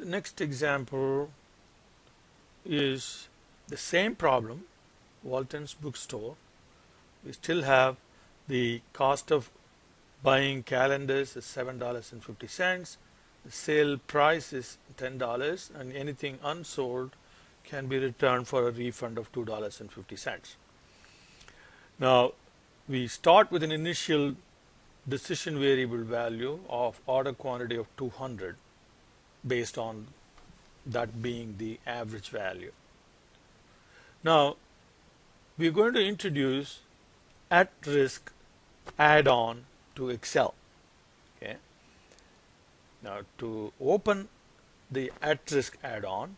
next example is the same problem, Walton's bookstore. We still have the cost of buying calendars is $7.50. The sale price is $10, and anything unsold can be returned for a refund of $2.50. Now, we start with an initial decision variable value of order quantity of 200 based on that being the average value. Now, we're going to introduce at-risk add-on to Excel. Okay. Now, to open the at-risk add-on,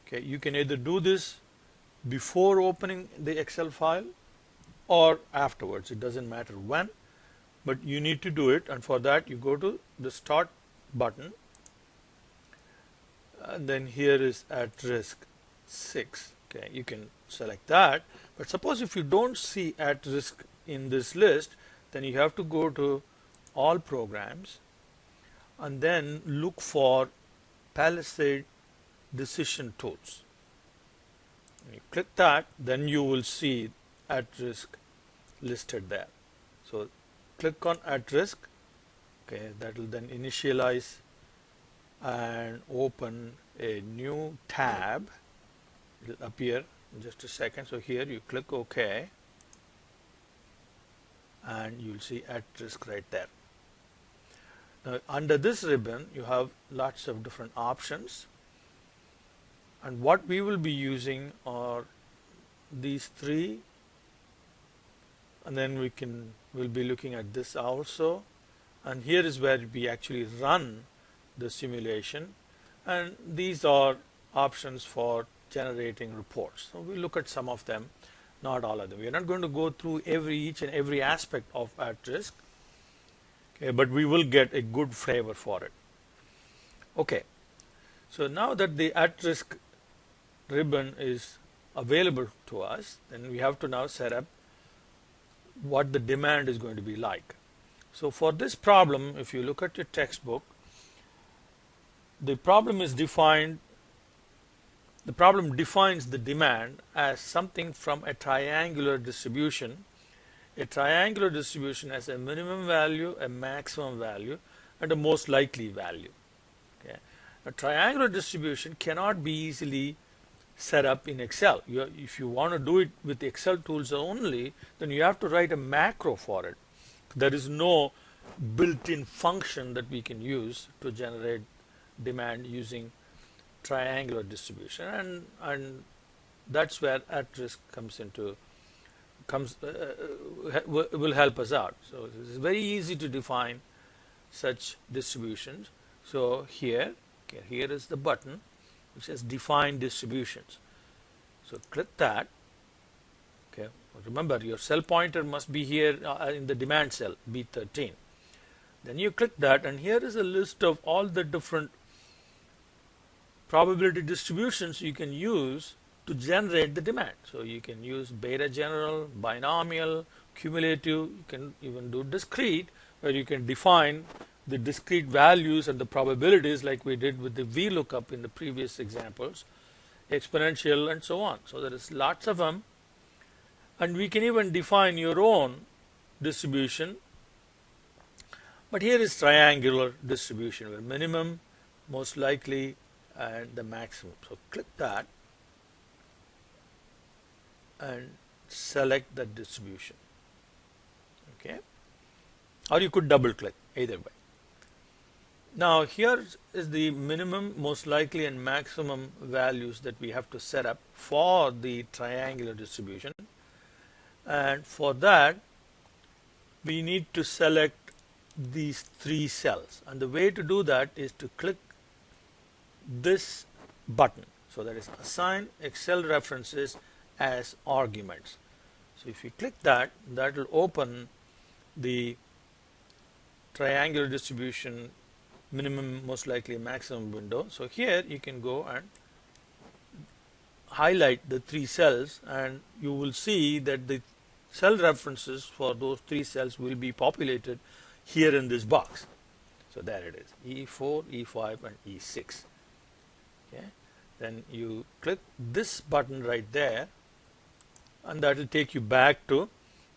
okay, you can either do this before opening the Excel file or afterwards. It doesn't matter when, but you need to do it, and for that you go to the Start button, and then here is at-risk 6. Okay, you can select that, but suppose if you don't see at-risk in this list, then you have to go to All Programs and then look for Palisade Decision Tools. When you click that, then you will see at-risk listed there. So click on at-risk. Okay, that will then initialize and open a new tab. It will appear in just a second. So here you click OK, and you'll see at-risk right there. Now, under this ribbon, you have lots of different options, and what we will be using are these three, and then we'll be looking at this also, and here is where we actually run the simulation, and these are options for generating reports. So we'll look at some of them, not all of them. We're not going to go through each and every aspect of at-risk, okay, but we will get a good flavor for it. Okay, so now that the at-risk ribbon is available to us, then we have to now set up what the demand is going to be like. So for this problem, if you look at your textbook, the problem defines the demand as something from a triangular distribution. A triangular distribution has a minimum value, a maximum value, and a most likely value. Okay. A triangular distribution cannot be easily set up in Excel. If you want to do it with Excel tools only, then you have to write a macro for it. There is no built-in function that we can use to generate demand using triangular distribution, and that's where at-risk will help us out. So it's very easy to define such distributions. So here is the button which says Define Distributions. So click that. Okay, remember your cell pointer must be here in the demand cell B13. Then you click that, and here is a list of all the different probability distributions you can use to generate the demand. So you can use beta general, binomial, cumulative. You can even do discrete, where you can define the discrete values and the probabilities like we did with the VLOOKUP in the previous examples, exponential, and so on. So there is lots of them, and we can even define your own distribution. But here is triangular distribution, where minimum, most likely, and the maximum. So click that and select that distribution. Okay, or you could double click, either way. Now here is the minimum, most likely, and maximum values that we have to set up for the triangular distribution, and for that we need to select these three cells, and the way to do that is to click this button. So that is Assign Excel References as Arguments. So if you click that, that will open the triangular distribution minimum, most likely, maximum window. So here you can go and highlight the three cells, and you will see that the cell references for those three cells will be populated here in this box. So there it is, E4, E5, and E6. Okay, then you click this button right there, and that will take you back to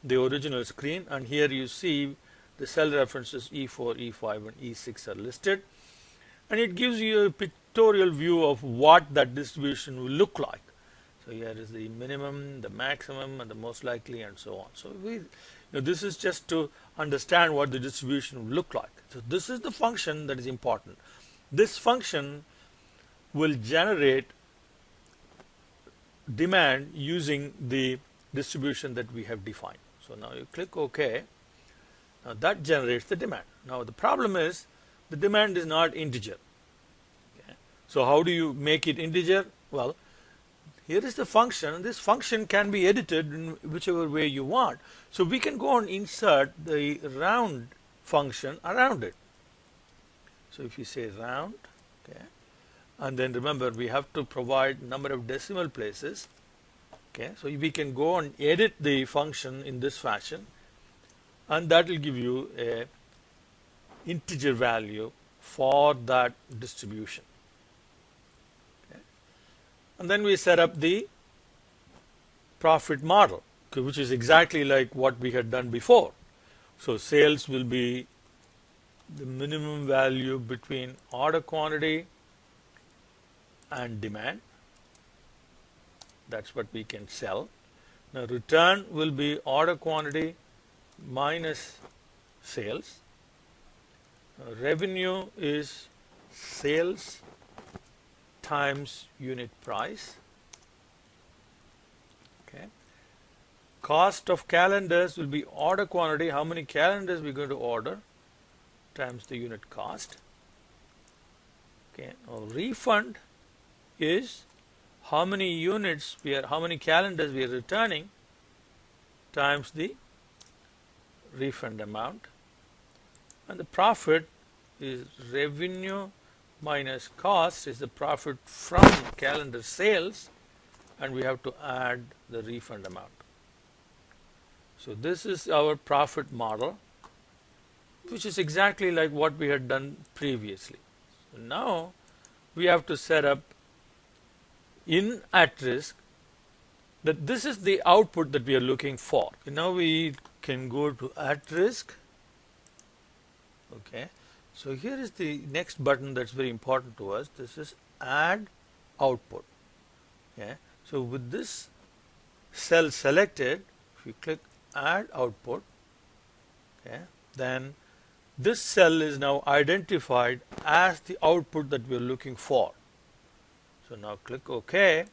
the original screen, and here you see the cell references E4, E5 and E6 are listed, and it gives you a pictorial view of what that distribution will look like. So here is the minimum, the maximum, and the most likely, and so on. So this is just to understand what the distribution will look like. So this is the function that is important. This function will generate demand using the distribution that we have defined. So now you click OK. Now that generates the demand. Now the problem is the demand is not integer. Okay. So how do you make it integer? Well, here is the function. This function can be edited in whichever way you want. So we can go and insert the round function around it. So if you say round, okay, and then remember we have to provide number of decimal places. Okay, so we can go and edit the function in this fashion, and that will give you a integer value for that distribution. Okay. And then we set up the profit model, okay, which is exactly like what we had done before. So sales will be the minimum value between order quantity and demand. That's what we can sell. Now return will be order quantity minus sales. Revenue is sales times unit price. Okay. Cost of calendars will be order quantity, how many calendars we're going to order, times the unit cost. Okay. Now refund is how many units how many calendars we are returning times the refund amount. And the profit is revenue minus cost is the profit from calendar sales, and we have to add the refund amount. So this is our profit model, which is exactly like what we had done previously. So now we have to set up in at risk that this is the output that we are looking for. Now we can go to at risk. Okay, so here is the next button that's very important to us. This is add output. Okay, so with this cell selected, if you click add output, okay, then this cell is now identified as the output that we are looking for. So now click OK,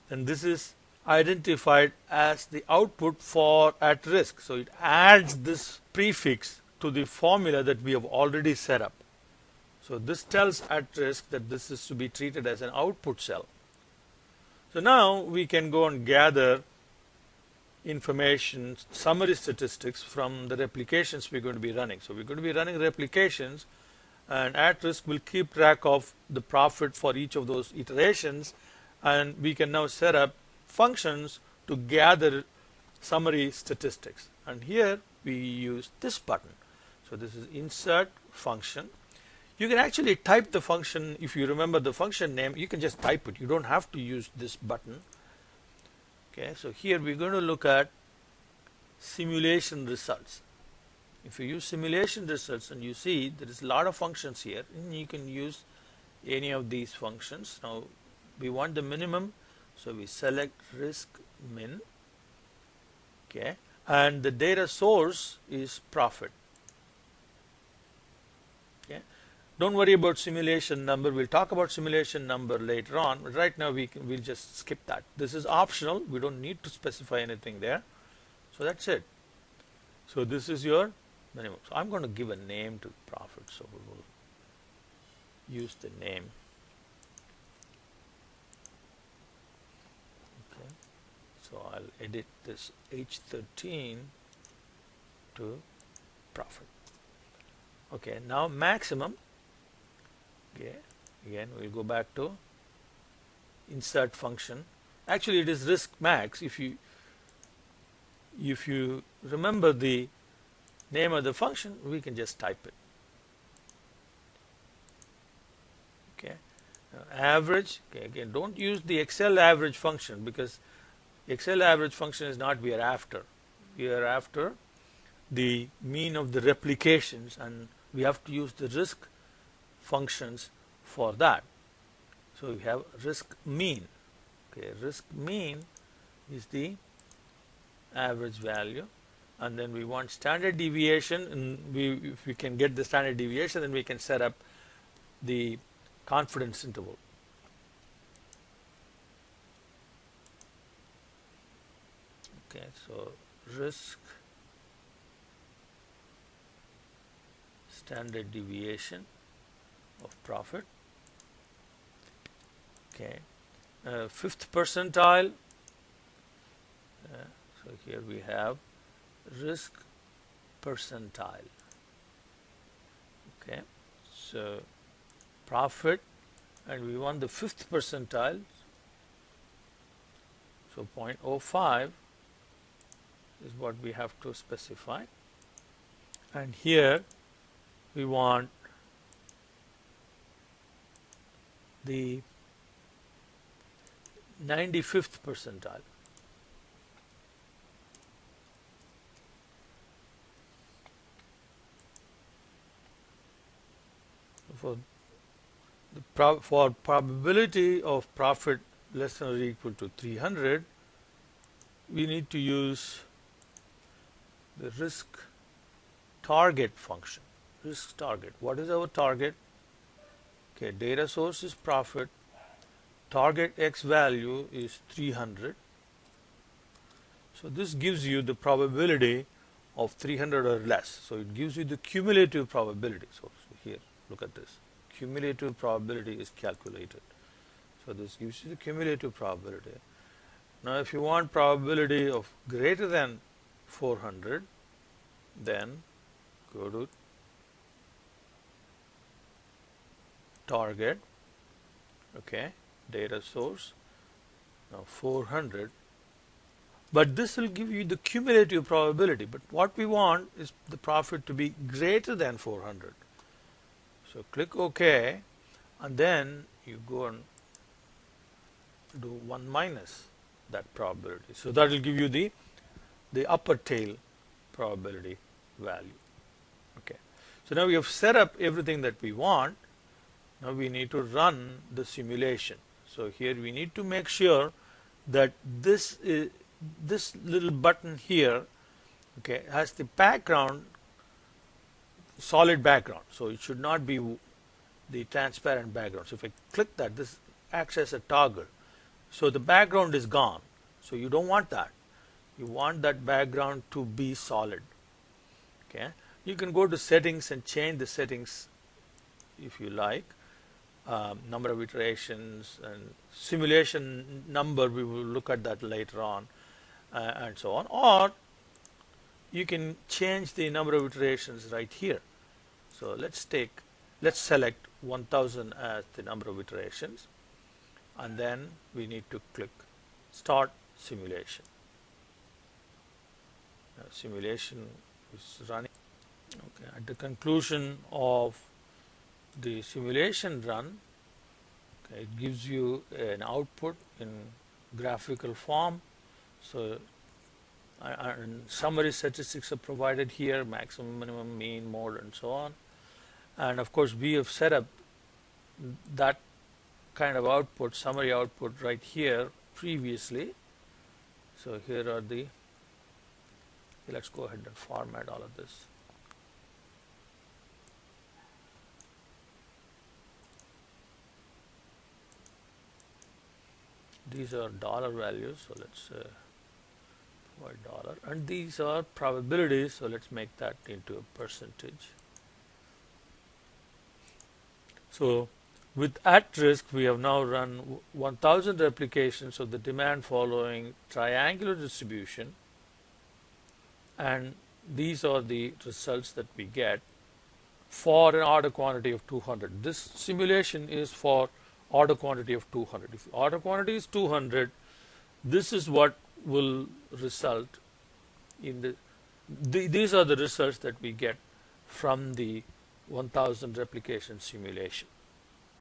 then this is identified as the output for at risk. So it adds this prefix to the formula that we have already set up. So this tells at risk that this is to be treated as an output cell. So now we can go and gather information, summary statistics from the replications we're going to be running. So we're going to be running replications, and at risk will keep track of the profit for each of those iterations, and we can now set up functions to gather summary statistics. And here we use this button. So this is insert function. You can actually type the function. If you remember the function name, you can just type it. You don't have to use this button. Okay, so here we're going to look at simulation results. If you use simulation results, and you see there is a lot of functions here, and you can use any of these functions. Now we want the minimum, so we select risk min. Okay, and the data source is profit. Okay, don't worry about simulation number. We'll talk about simulation number later on, but right now we'll just skip that. This is optional. We don't need to specify anything there. So that's it. So this is your minimum. So I'm going to give a name to profit. So we will use the name. Okay. So I'll edit this H13 to profit. Okay. Now maximum. Okay. Again, we'll go back to insert function. Actually, it is risk max. If you remember the name of the function, we can just type it. Okay. Average, okay, again, don't use the Excel average function, because Excel average function is not we are after. We are after the mean of the replications, and we have to use the risk functions for that. So we have risk mean. Okay, risk mean is the average value, and then we want standard deviation, and if we can get the standard deviation, then we can set up the confidence interval. Okay, so risk standard deviation of profit. Okay, fifth percentile. So here we have risk percentile. Okay, so profit, and we want the fifth percentile. So 0.05 is what we have to specify, and here we want the 95th percentile. For probability of profit less than or equal to 300, we need to use the risk target function. Risk target. What is our target? Okay, data source is profit. Target X value is 300. So this gives you the probability of 300 or less. So it gives you the cumulative probability. So here, look at this. Cumulative probability is calculated. So this gives you the cumulative probability. Now if you want probability of greater than 400, then go to target, okay, data source, now 400, but this will give you the cumulative probability, but what we want is the profit to be greater than 400. So click OK, and then you go and do 1 minus that probability. So that will give you the upper tail probability value. Okay. So now we have set up everything that we want. Now we need to run the simulation. So here we need to make sure that this little button here, okay, has the background solid background. So it should not be the transparent background. So if I click that, this acts as a toggle. So the background is gone. So you don't want that. You want that background to be solid. Okay. You can go to settings and change the settings if you like. Number of iterations and simulation number, we will look at that later on, and so on. Or you can change the number of iterations right here. So let's select 1000 as the number of iterations, and then we need to click start simulation. Now, simulation is running. Okay, at the conclusion of the simulation run, okay, it gives you an output in graphical form. So and summary statistics are provided here, maximum, minimum, mean, mode, and so on. And of course we have set up that kind of output, summary output, right here previously. So here are the, let's go ahead and format all of this. These are dollar values, so let's provide dollar, and these are probabilities, so let's make that into a percentage. So with at risk, we have now run 1000 replications of the demand following triangular distribution, and these are the results that we get for an order quantity of 200. This simulation is for order quantity of 200. If order quantity is 200, this is what will result in these are the results that we get from the 1000 replication simulation.